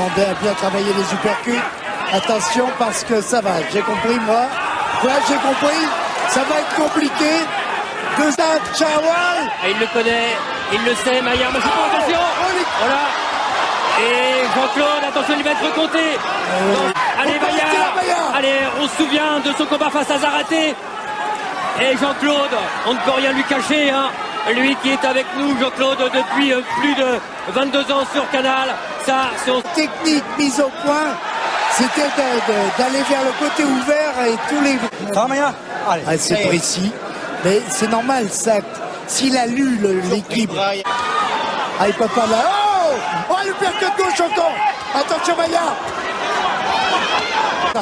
Thaïlandais a bien travaillé les uppercuts. Attention parce que ça va, j'ai compris moi. Ouais, j'ai compris, ça va être compliqué. Deuxième Chawal. Il le connaît, il le sait, Maillard, attention. Voilà. Et Jean-Claude, attention, il va être compté. Allez, Maillard. Allez, on se souvient de son combat face à Zaraté. Et Jean-Claude, on ne peut rien lui cacher, hein. Lui qui est avec nous, Jean-Claude, depuis plus de 22 ans sur Canal. Ça, son technique mise au point, c'était d'aller vers le côté ouvert et tous les... Ah, c'est précis, mais c'est normal, ça. S'il a lu l'équipe... Ah, il peut pas là... Oh, le percute gauche encore. Attention, Maillard. Ouais.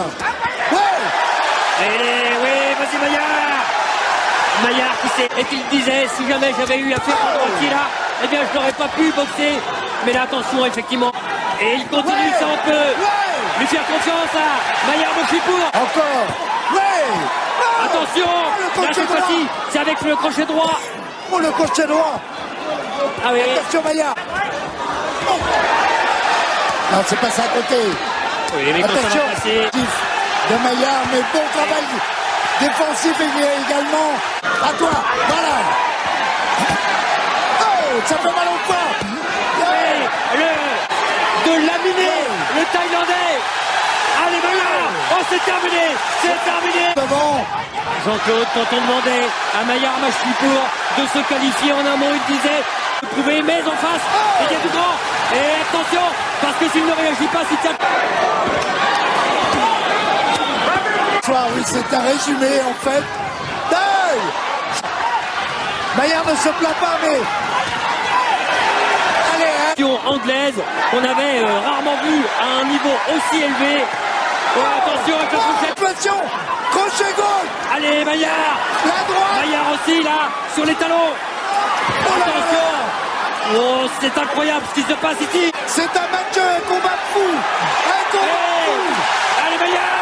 Oui, vas-y, Maillard. Maillard qui sait, et qu'il disait, si jamais j'avais eu affaire à droitier là, eh bien je n'aurais pas pu boxer. Mais là, attention, effectivement. Et il continue, ça on peut lui faire confiance à Maillard Mochipour. Encore. Ouais. Attention, là cette fois-ci, c'est avec le crochet droit. Oh, le crochet droit. Ah oui. Attention, Maillard. Non, c'est passé à côté. Oui, mais attention, ça va passer. De Maillard, mais bon travail défensif également. À toi, voilà. Oh, ça fait mal au poing. Oui, de laminer le Thaïlandais. Allez, Maillard. Oh, c'est terminé. C'est terminé. Devant. Jean-Claude, quand on demandait à Maillard Mochipour de se qualifier en un mot, il disait de trouver mais en face, il y a du grand. Et attention, parce que s'il ne réagit pas, s'il tient... Oui, c'est un résumé en fait. Hey, Maillard ne se plaint pas, mais... Allez, hein. Anglaise qu'on avait rarement vue à un niveau aussi élevé. Oh, attention avec la fourchette. Attention, crochet gauche. Allez, Maillard. La droite. Maillard aussi, là, sur les talons. Attention. Oh, c'est incroyable ce qui se passe ici. C'est un match, un combat fou. Un combat fou. Allez, Maillard.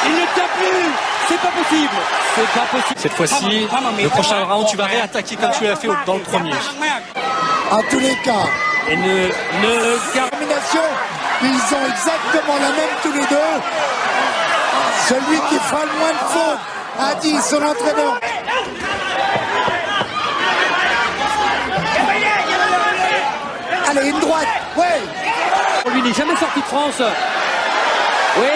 Il ne tient plus. C'est pas possible. C'est pas possible. Cette fois-ci, le prochain round, tu vas réattaquer comme tu l'as fait dans le premier. En tous les cas. Et termination, ils ont exactement la même tous les deux. Celui qui fera le moins de fautes, a dit son entraîneur. Allez, une droite, ouais. Lui n'est jamais sorti de France. Oui.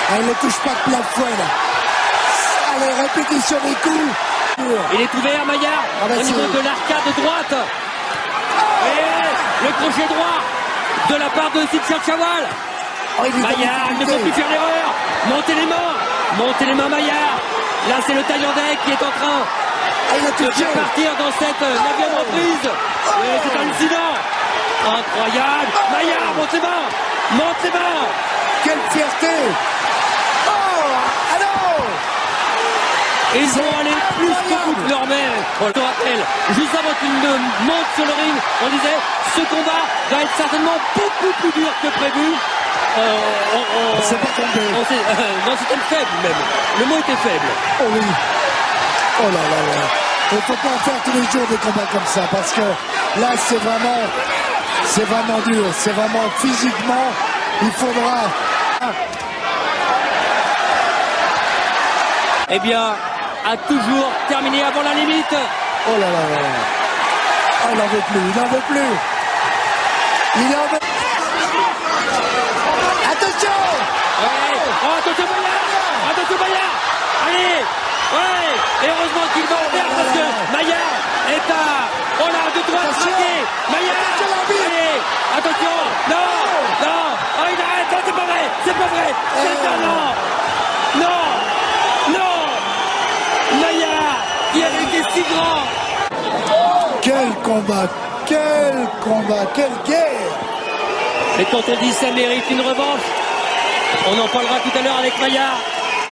Elle ne touche pas de plein fouet là. Allez, répétition des coups. Il est ouvert, Maillard, au niveau de l'arcade droite. Et le crochet droit de la part de Sitchar Chawal. Maillard ne peut plus faire l'erreur. Montez les mains, Maillard. Là, c'est le Thaïlandais qui est en train de faire partir dans cette 9e reprise. C'est hallucinant. Incroyable. Maillard, monte les mains. Quelle fierté. Ils vont aller plus qu'au bout de leur mère. On te rappelle, juste avant qu'ils ne montent sur le ring, on disait ce combat va être certainement beaucoup plus dur que prévu. C'est pas tombé. Non, c'était faible même. Le mot était faible. Oh oui. Oh là là là. Il ne faut pas en faire tous les jours des combats comme ça parce que là c'est vraiment dur. C'est vraiment physiquement, il faudra... Eh bien, a toujours terminé avant la limite. Oh là là là. Oh, il n'en veut plus, il n'en veut plus. Il en veut... Attention. Ouais. Oh, attention Maillard. Allez. Ouais. Et heureusement qu'il va en faire parce que Maillard est à... Oh là, de droite marqué. Maillard. Allez. Attention. Non. Oh, il arrête. Non, c'est pas vrai. C'est un non. Maillard qui avait été si grand. Quel combat, quelle guerre. Mais quand on dit ça mérite une revanche, on en parlera tout à l'heure avec Maillard.